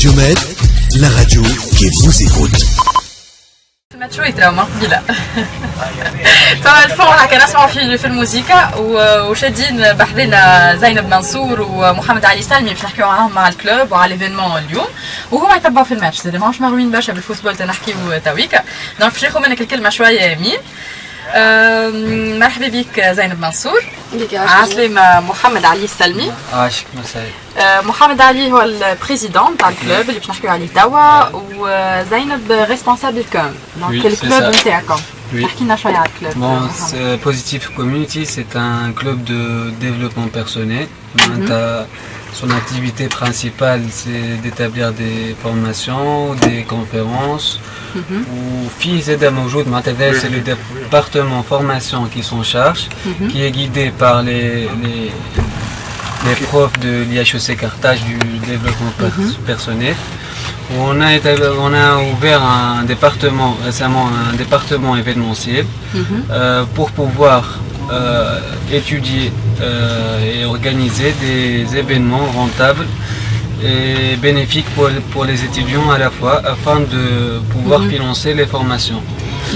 Radiomètre, la radio qui vous écoute. ما شوي تراوما قبيله فالفون هكا نسمعوا في الموسيقى وشادين بحذنا زينب منصور ومحمد علي سلمي باش نحكيو معاهم مع الكلوب وعلى ليفينمون اليوم وهما يتبعوا في الماتش سي ماهوش مغروين برشا بالفوتبول تنحكيو تويكا دونك باش ناخذ منك الكلمه شويه يمين. مرحبا بك زينب منصور. عسلامة محمد علي السلمي. عاشك مساء. محمد علي هو البريزيدون تاع الكلوب اللي باش نحكيو عليه توا وزينب ريسبونسابل كوم دونك الكلوب نتاعكم. احكي لنا شويه على الكلوب. Bon, Positive Community, c'est un club de développement personnel. Son activité principale, c'est d'établir des formations, des conférences. وفي زاد موجود معناتها c'est le département formation qui s'en charge, qui est guidé par les profs de l'IHEC Carthage du développement personnel. On a ouvert un département récemment, un département événementiel pour pouvoir étudier et organiser des événements rentables et bénéfique pour les étudiants à la fois afin de pouvoir financer les formations.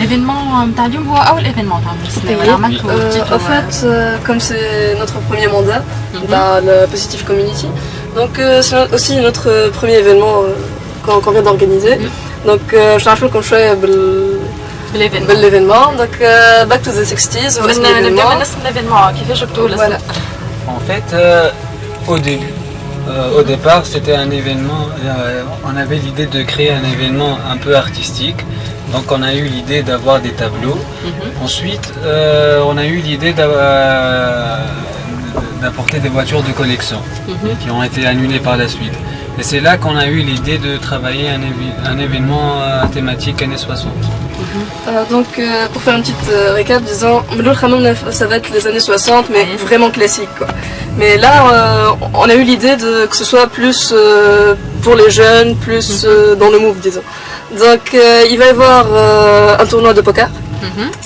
L'événement تاع اليوم هو أول événement تاع السنة. En fait, comme c'est notre premier mandat dans le Positive Community, donc c'est aussi notre premier événement qu'on vient d'organiser. Donc je rappelle qu'on fait l'événement. Donc Back to the 60s. l'événement كيفاش جبتوه للسنة. En fait, au départ, c'était un événement, on avait l'idée de créer un événement un peu artistique. Donc on a eu l'idée d'avoir des tableaux. Ensuite, on a eu l'idée d'apporter des voitures de collection qui ont été annulées par la suite. Et c'est là qu'on a eu l'idée de travailler un événement thématique années 60. Donc pour faire une petite récap, disons, ça va être les années 60, mais vraiment classique quoi. Mais là, on a eu l'idée que ce soit plus pour les jeunes, plus dans le move, disons. Donc il va y avoir un tournoi de poker.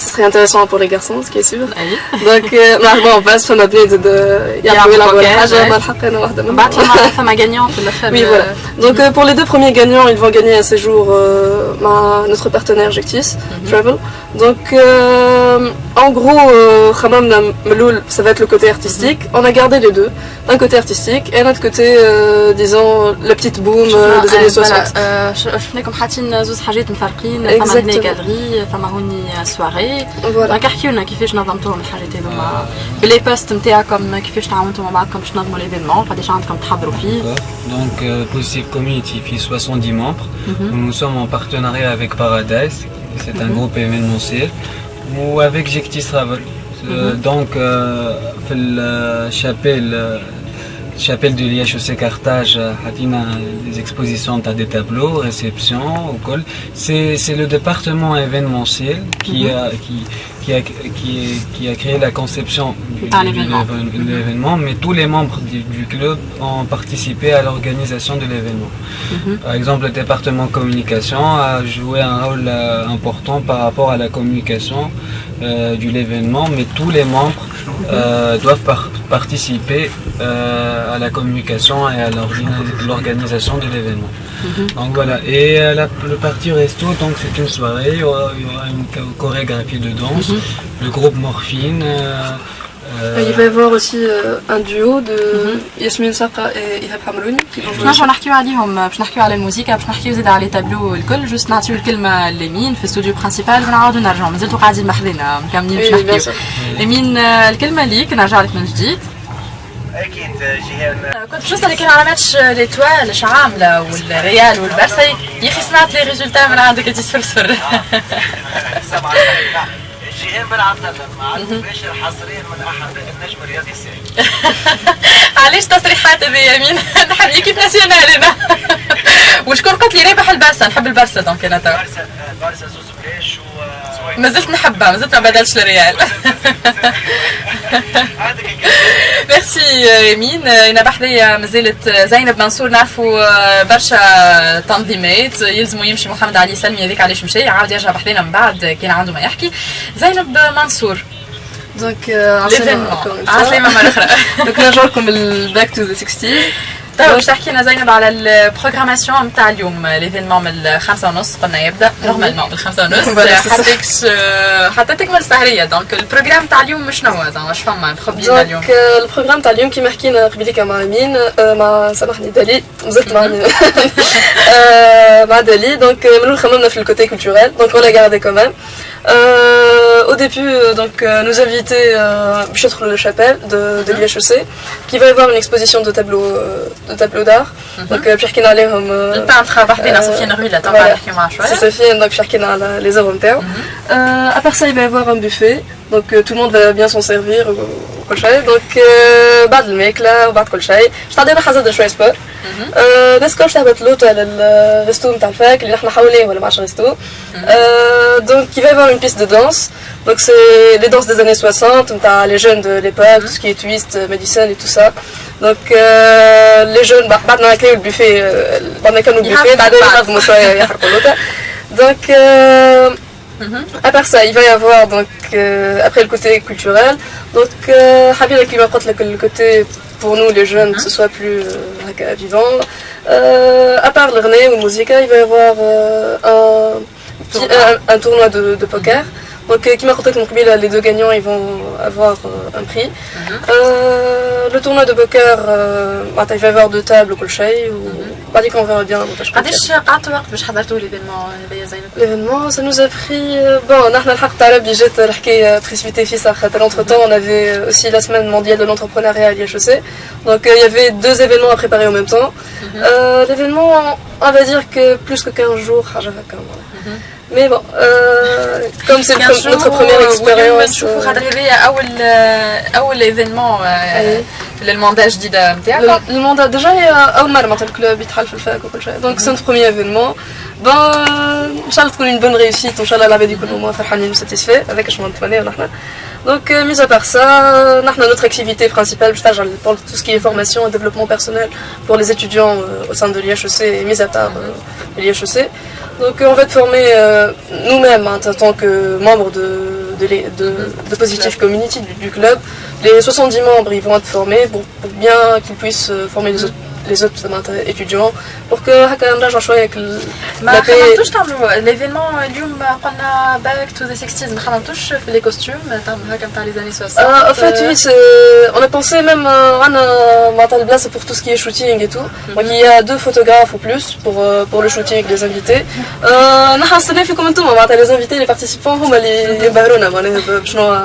Ce serait intéressant pour les garçons, ce qui est sûr. Donc on passe فما بنات يلعبوا الحاجة فما gagnant. Oui voilà. Donc pour les deux premiers gagnants, ils vont gagner un séjour notre partenaire Jectis Travel. Donc en gros ça va être le côté artistique. On a gardé les deux, un côté artistique et un autre côté disons la petite boom des années 60. شفناكم حاطين زوج حاجات مفرقين فما هنا غالري فما هوني سواري. دونك احكيوا لنا كيفاش نظمتوهم الحاجات هذوما بلي بوست نتاعكم كيفاش تعاونتوا مع بعضكم باش تنظموا ليفينمون قداش عندكم تحضروا فيه. Donc Positive Community fait 70 membres. Nous sommes en partenariat avec Paradise, c'est un groupe événementiel, ou avec Jectis Travel. Donc في chapelle de l'IHEC Carthage, des expositions, des tableaux, réceptions, au col. C'est le département événementiel qui a créé la conception de l'événement, mais tous les membres du club ont participé à l'organisation de l'événement. Par exemple, le département communication a joué un rôle important par rapport à la communication de l'événement, mais tous les membres doivent participer à la communication et à l'organisation de l'événement. Donc voilà, et le parti resto, donc c'est une soirée, il y aura une chorégraphie de danse, le groupe Morphine. Il va y avoir aussi un duo de Yasmine Saqra et Ihab Hamrouni qui vont jouer. باش نحكيو عليهم باش نحكيو على الموسيقى باش نحكيو زيد على تابلو الكل جوست نعطيو الكلمه لمين في الاستوديو برينسيبال ونعاودوا نرجعوا مازلتوا قاعدين بحذنا مكملين باش نحكيو. لمين الكلمه ليك نرجع لك من جديد. اكيد جيهان كنت باش نسالك على ماتش ليتوال شعامله والريال والبارسا يا اخي سمعت لي ريزولتا من عندك انت صفر. جيهان بلعب مع مباشر حصريا من احد النجم الرياضي السعودي. علاش تصريحات هذه يمين نحب كيف ناسيونال انا. وشكون قلت لي رابح البارسا نحب البارسا دونك انا توا. بارسا زوز بلاش مازلت نحبها مازلت ما بدلش الريال. ميرسي يمين. انا بحذايا مازالت زينب منصور نعرفوا برشا تنظيمات يلزموا يمشي محمد علي سلمي هذيك علاش مشى عاود يرجع بحذانا من بعد كان عنده ما يحكي. زينب منصور Donc l'événement. عسلامة مرة أخرى. Donc نرجع لكم Back to the 60s. طيب باش تحكي لنا زينب على البروغراماسيون نتاع اليوم ليفينمون من 5:30 قلنا يبدا نورمالمون من 5:30 حتى تكمل السهريه دونك البروغرام تاع اليوم شنو هو زعما واش فما مخبيين اليوم؟ دونك البروغرام تاع اليوم كيما حكينا قبيليك مع مين مع سامحني دالي زدت مع مين مع دالي دونك من خممنا في الكوتي كولتوريل دونك on l'a gardé quand même. Au début, donc, nous inviter Bichêtre Le Chapelle de l'IHEC, qui va y avoir une exposition de tableaux d'art. Donc, Pierre Kina عليهم البانتر وحدينا صافيين رويله تبع نحكي معاه شويه. C'est Sofiane, donc Pierre Kina les œuvres internes. À part ça, il va y avoir un buffet. Donc, tout le monde va bien s'en servir. كل شيء دونك بعد الماكله وبعد كل شيء باش تعطينا حزه شويه سبور الناس كلش تهبط لوطه للريستو نتاع الفاك اللي احنا حواليه ولا معش ريستو دونك il va y avoir une piste de danse donc c'est les danses des années 60 نتاع les jeunes de l'époque tout ce qui est twist Madison et tout ça donc les jeunes بعد ما ناكلوا البوفيه بعد ما كانوا البوفيه بعد يخدموا شويه يحرقوا اللوطه donc à part ça, il va y avoir donc après le côté culturel, donc Habib qui m'apporte le côté pour nous les jeunes que ce soit plus vivant. À part le René ou musique, il va y avoir un tournoi de poker. Donc qui m'a contacté mon les deux gagnants ils vont avoir un prix. Le tournoi de poker, il va y avoir 2 tables au Kolchay ou بعد qu'on verra bien. قداش قعدتوا وقت باش حضرتوا ليفينمون هذايا زينب؟ L'événement, ça nous a pris bon, نحن الحق تاع ربي جات الحكايه précipité في صح entre temps on avait aussi la semaine mondiale de l'entrepreneuriat à l'IHEC. Donc il y avait 2 événements à préparer en même temps. L'événement, on va dire que plus que 15 jours, mais bon, comme c'est notre première expérience. نشوفوا خاطر هذايا اول ايفينمون للمونداج جديد نتاعكم. المونداج ديجا اول مره معناتها الكلوب يتحل في الفاك وكل شيء دونك سي بروميير ايفينمون بون ان شاء الله تكون اون بون ريوسيت وان شاء الله العباد يكونوا هما فرحانين وساتيسفي هذاك اش نتمنى نحن. Donc, mis à part ça, notre activité principale, pour tout ce qui est formation et développement personnel pour les étudiants au sein de l'IHEC et mis à part l'IHEC. Donc, on va être formés nous-mêmes en tant que membres de Positive Community du club. Les 70 membres, ils vont être formés pour bien qu'ils puissent former les autres étudiants pour que نرجعوا شويه avec ما خممتوش تعملوا ليفينمون اليوم قلنا باك تو ذا 60 ما خممتوش في لي كوستيم تعملوا هكا نتاع لي زاني 60 en fait oui on a pensé même معناتها البلاصه pour tout ce qui est shooting et tout donc il y a 2 photographes ou plus pour le shooting les invités نحن نستنى فيكم انتم معناتها les invités les participants هما اللي يبهرونا معناها شنو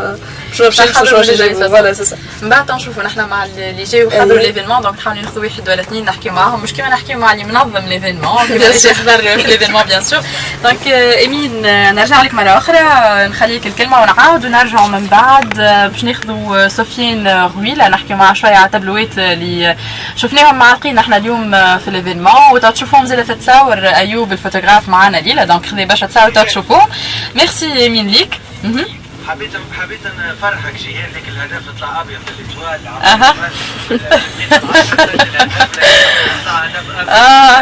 فوالا سي سا من بعد نشوفوا نحن مع اللي جايو حضروا ليفينمون دونك نحاولوا ناخذوا واحد ولا اثنين نحكيو معاهم مش كيما نحكيو مع اللي منظم ليفينمون كيما اللي يحضر في ليفينمون بيان سور دونك ايمين نرجع لك مره اخرى نخليك الكلمه ونعاودوا نرجعوا من بعد باش ناخذوا سفيان رويله نحكيو معها شويه على تابلوات اللي شفناهم معلقين نحن اليوم في ليفينمون وتشوفوهم زي في تصاور ايوب الفوتوغراف معنا ليلى دونك خذي باش تصاور تشوفوهم ميرسي ايمين ليك حبيت نفرحك جيهان لك الهدف طلع ابيض الاتوال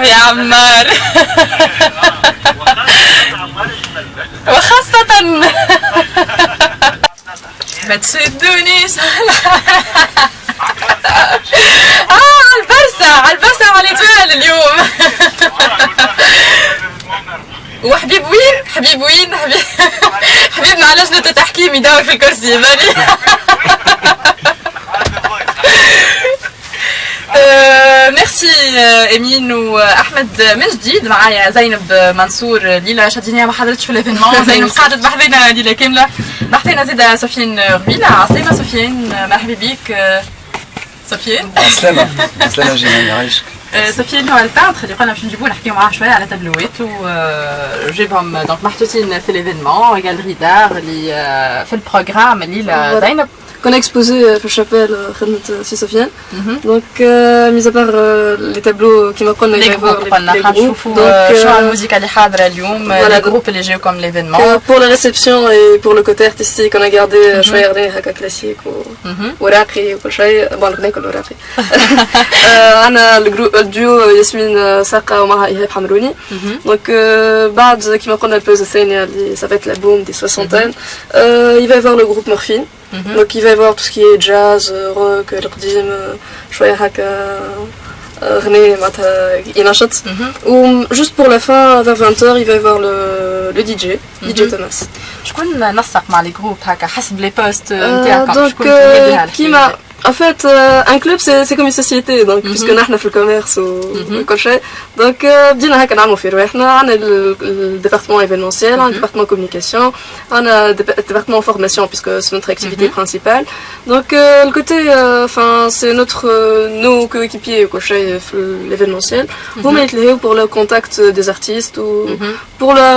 يا عمار وخاصة ما تشدونيش على البرسة على الاتوال اليوم وحبيب وين حبيبنا على لجنة التحكيم يدور في الكرسي ماني ميرسي امين واحمد من جديد معايا زينب منصور ليلى شادينيها ما حضرتش في الايفينمون زينب قعدت بحذنا ليلى كامله بحثنا زيدا سفيان رويله عسلامه سفيان مرحبا بيك سفيان عسلامه جيهان يعيشك سفيان هو البانتر اللي قلنا باش نجيبوه نحكيو معاه شويه على تابلوات وجيبهم دونك محطوطين في ليفينمون غالري دار اللي في البروغرام اللي زينب qu'on a exposé في الشابيل خدمة سي سفيان donc mis à part les tableaux qui m'apprennent les groupes قلنا نشوفوا شنو الموسيقى اللي حاضره اليوم les groupes اللي جاو comme l'événement pour la réception et pour le côté artistique on a gardé شويه غني هكا كلاسيك وراقي وكل شيء بون الغناء كله راقي عندنا الديو ياسمين ساقه ومعها ايهاب حمروني donc بعد كيما قلنا البوز الثانيه اللي ça va être la boom des 60 il va y avoir le groupe Morphine. Donc il va y avoir tout ce qui est jazz, rock, l'qdim, شوية هكا René Inachat. Ou juste pour la fin, vers 20h, il va y avoir le DJ Thomas. شكون نسق مع لي جروب هكا حسب لي بوست نتاعكم شكون كيما en fait, un club c'est comme une société, donc puisque nous sommes dans le commerce ou quoi que ce soit. Donc, بدينا هكا نعملوا في رواحنا. عندنا le département événementiel, le département communication, عندنا le département formation puisque c'est notre activité principale. Donc, le côté, enfin, c'est nos coéquipiers quoi que ce soit l'événementiel. Vous mettez pour le contact des artistes ou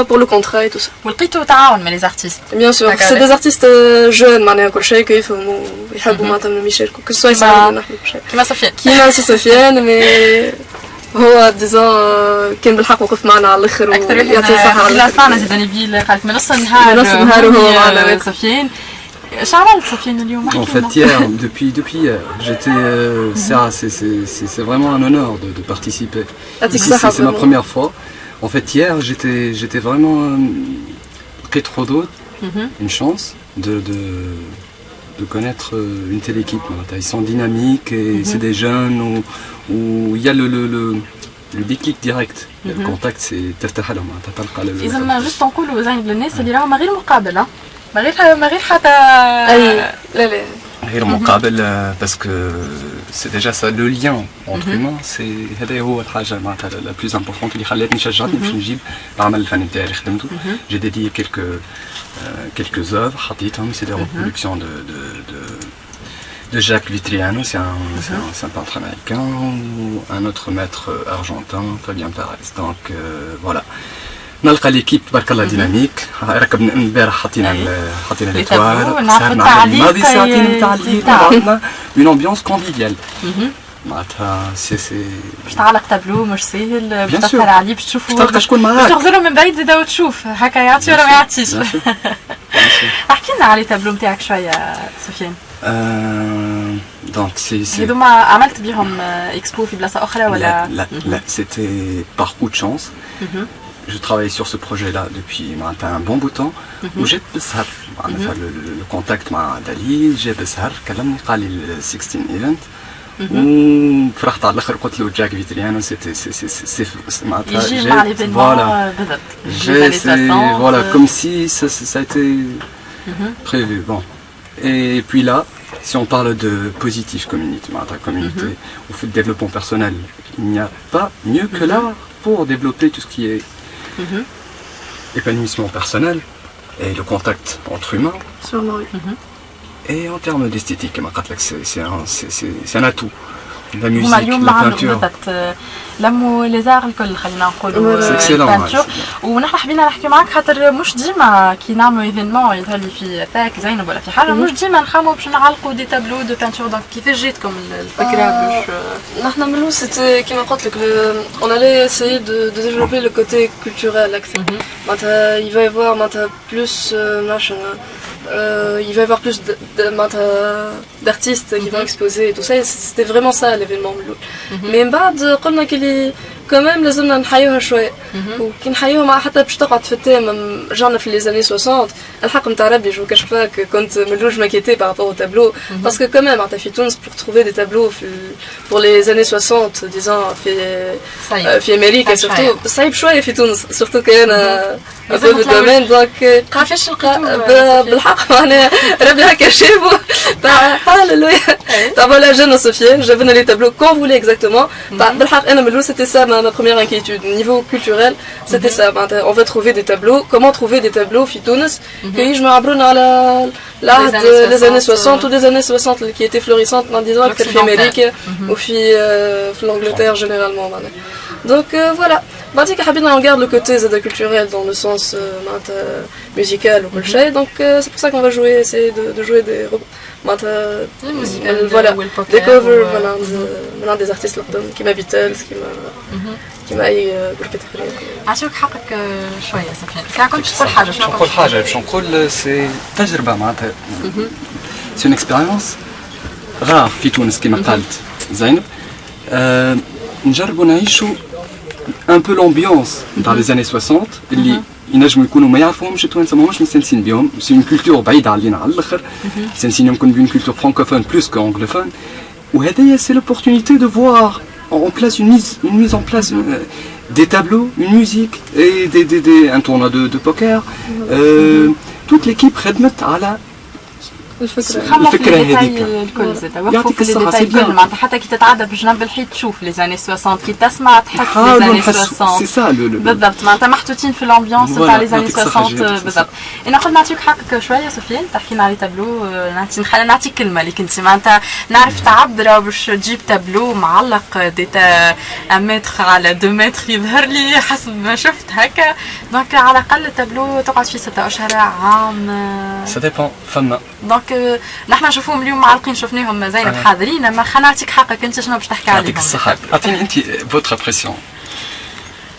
pour le contrat et tout ça. ولقيتوا تعاون مع les artistes. Bien sûr, c'est des artistes jeunes معناها كل شيء كيفهموا يحبوا معناتها يشاركوا. Que ce soit كيما سفيان كيما سفيان مي هو ديزون كان بالحق وقف معنا على الاخر ويعطيه الصحه على الاخر. زيد نبيل قالت من نص النهار وهو معنا سفيان. اش عملت سفيان اليوم؟ En fait, hier, depuis hier, j'étais. C'est vraiment un honneur de participer. C'est ma première fois. En fait, hier, j'étais vraiment très trop d'autres. Une chance de connaître une telle équipe. Ils sont dynamiques et c'est des jeunes où il y a le déclic direct. Le contact, c'est ترتاح لهم تلقى إذا جست نقولوا زين للناس اللي راهم غير مقابلة ما غير حتى لا غير مقابل parce que c'est déjà ça le lien entre humains c'est هذا هو الحاجة معناتها la plus importante اللي خلاتني شجعتني باش نجيب العمل الفني نتاعي اللي خدمته. J'ai dédié quelques œuvres حطيتهم. C'est des reproductions de Jacques Vitriano, c'est un peintre américain, ou un autre maître argentin, Fabien Perez. Donc voilà. نلقى ليكيب تبارك الله ديناميك. راكب امبارح حطينا ليتوار سهرنا الماضي ساعتين نتاع الليل وعطنا اون امبيونس كونفيفيال معناتها سي باش تعلق تابلو مش ساهل باش تسهر عليه باش تشوفوا تلقى شكون معاك باش تغزروا من بعيد زيدا وتشوف هكا يعطي ولا ما يعطيش. احكي لنا على التابلو نتاعك شويه سفيان. Donc c'est هذوما عملت بيهم اكسبو في بلاصه اخرى ولا؟ لا c'était par coup de chance. Je travaille sur ce projet-là depuis un bon bout de temps. وجيت بسهر معناتها le contact مع دليل جا بسهر كلمني قال لي 16 ايفنت وفرحت على الاخر قلت له جاك فيتريانو سي معناتها يجي مع ليفينمون بالضبط. Voilà comme si ça a été prévu. Bon. Et puis là, si on parle de positive communauté ou de développement personnel, il n'y a pas mieux que l'art pour développer tout ce qui est épanouissement personnel et le contact entre humains. Sûrement, oui. Et en termes d'esthétique, c'est un atout. La musique, la peinture. لموا لي زار الكل خلينا نقولوا البانتور. ونحن حبينا نحكي معك خاطر مش ديما كي نعملوا ايفينمون يظهر لي في اتاك زينب ولا في حاجه مش ديما نخمموا باش نعلقوا دي تابلو دو بانتور. دونك كيفاش جاتكم الفكره باش نحن نعملوا سيتي كيما قلت لك on allait essayer de développer le côté culturel معناتها il va y avoir معناتها plus il va y avoir plus d'artistes qui vont exposer et tout ça. C'était vraiment ça l'événement. Mais بعد قلنا كلي quand même لازمنا نحيوها شوية. وكي نحيوها مع حتى باش تقعد في التام رجعنا في les années 60 الحق نتاع ربي جو كاش باك كنت ملوج ماكيتي par rapport au tableau parce que quand même معناتها في تونس pour trouver des tableaux pour les années 60 disons في أمريكا surtout صعيب شوية في تونس surtout كان un peu de domaine donc كيفاش بالحق معناها ربي هكا شافوا تاع هاللويا تاع فوالا جانا سفيان جابنا لي تابلو كون فولي exactement بالحق انا من الاول c'était ça ma première inquiétude niveau culturel c'était ça on veut trouver des tableaux comment trouver des tableaux في تونس كيجمعوا عبرونا على l'art des années 60 ou des années 60 qui était florissante en disant que في أمريكا وفي l'Angleterre généralement donc voilà بعديك حبينا on garde le côté culturel dans le sens musical ou كل شيء donc c'est pour ça qu'on va jouer essayer de jouer des voilà des covers voilà des artistes لقدام كيما بيتلز كيما اي جروب تقريبا. عطيوك حقك شويه سفيان كنت تقول حاجه باش نقول حاجه باش نقول سي تجربه معناتها سي اون اكسبيريونس غار في تونس كيما قالت زينب نجربوا نعيشوا un peu l'ambiance dans les années 60 اللي ينجموا يكونوا ما يعرفوهمش التوانسه ماهمش مستانسين بهم. سي اون كولتور بعيده علينا على الاخر مستانسين يمكن بون كولتور فرانكوفون بلوس كانجلوفون وهذايا سي لوبورتونيتي دو فوار en place une mise en place des tableaux, une musique et un tournoi de poker. Toute l'équipe خدمت على خمم في الديتاي الكل زاد وقفوا في الديتاي الكل معناتها حتى كي تتعدى بجنب الحيط تشوف لي زاني 60 كي تسمع تحس لي زاني 60 بالضبط معناتها محطوطين في الامبيونس تاع لي زاني 60 بالضبط. انا قد نعطيك حقك شويه سفيان تحكينا على تابلو نعطيك كلمه اللي كنتي معناتها نعرف تعبر باش تجيب تابلو معلق ديتا 1 متر على 2 متر يظهر لي حسب ما شفت هكا دونك على الاقل التابلو تقعد فيه 6 اشهر عام. Ça dépend فما دونك نحن نشوفوهم اليوم معلقين شفناهم زينب حاضرين اما خلينا نعطيك حقك انت شنو باش تحكي عليهم. يعطيك الصحة. اعطيني انت فوتر بريسيون.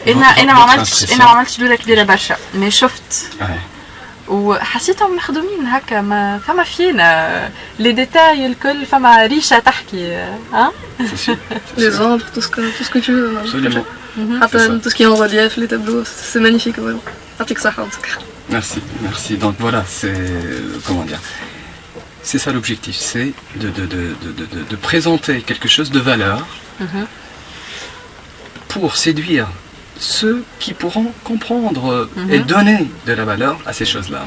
انا ما عملتش دوله كبيره برشا مي شفت وحسيتهم مخدومين هكا ما فما فينا لي ديتاي الكل فما ريشه تحكي ها les ombres tout ce que tu veux. Absolument. حتى tout ce qui est en relief les tableaux c'est magnifique vraiment. يعطيك الصحة en tout cas. Merci. Donc voilà, c'est comment dire, c'est ça l'objectif, c'est de présenter quelque chose de valeur pour séduire ceux qui pourront comprendre et donner de la valeur à ces choses-là.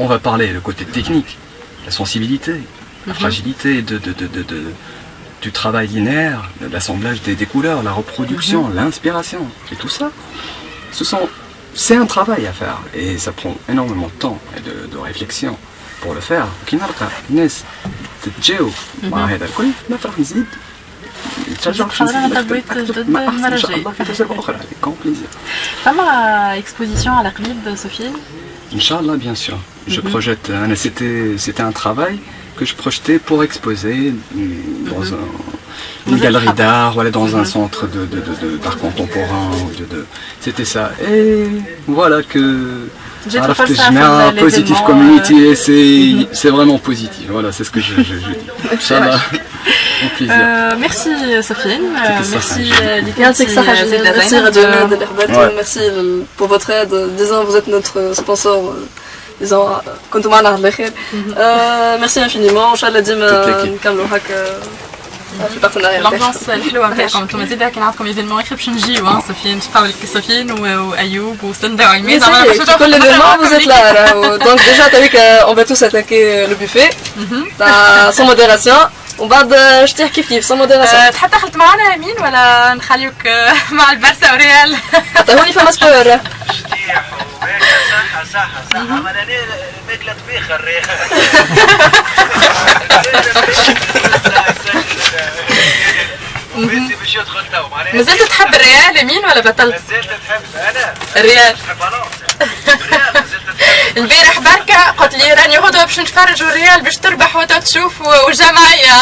On va parler le côté technique, la sensibilité, la fragilité du travail linéaire, de l'assemblage des couleurs, la reproduction, l'inspiration, et tout ça. C'est un travail à faire et ça prend énormément de temps et de réflexion pour le faire. فما exposition على قريب سفيان؟ Inch'Allah, bien sûr. Je projette, c'était un travail que je projetais pour exposer dans une galerie d'art, voilà, dans un centre d'art contemporain. C'était ça. Et voilà que Positive Community, c'est vraiment positif. Voilà, c'est ce que je dis. Ça va. Au plaisir. Merci Sofiane. Merci merci Radiomed الإحباط. Merci pour votre aide. Disons vous êtes notre sponsor. disons كنتوا معنا على الآخر. Merci infiniment. إن شاء الله ديما نكملوا هكا في partenariat. الامبيونس الحلوه نتاعكم انتم زيد كي نعطيكم ايفينمون يخرب باش نجيو سفيان باش نقابلك سفيان وايوب وسندا وعميد كل l'événement vous êtes là. Donc déjà t'as vu qu'on va tous attaquer le buffet sans modération. ومن بعد شتي كيف sans modération. تحب دخلت معنا يمين ولا نخليوك مع البارسا وريال؟ حتى هوني فما سبور. صح اما انا ماكله طبيخه الريح. وبنتي باش يدخل تو معناها. مازلت تحب الريال يمين ولا بطلت؟ مازلت تحب انا الريال. تحب الريال مازلت تحب. البارح بركة قلت لي راني غدوة باش نتفرجوا الريال باش تربح وانت تشوف والجمعية.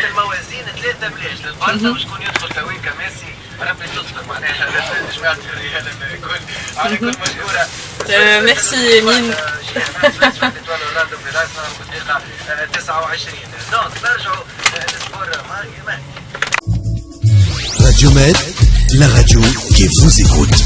الموازين 3 بلاش للبارسا وشكون يدخل تويكا ميسي ربي تصبر معناها جماعة الريال الكل على كل مشكورة. ميرسي يمين. 29 دونك نرجعوا للسبور Radio Med, la radio qui vous écoute.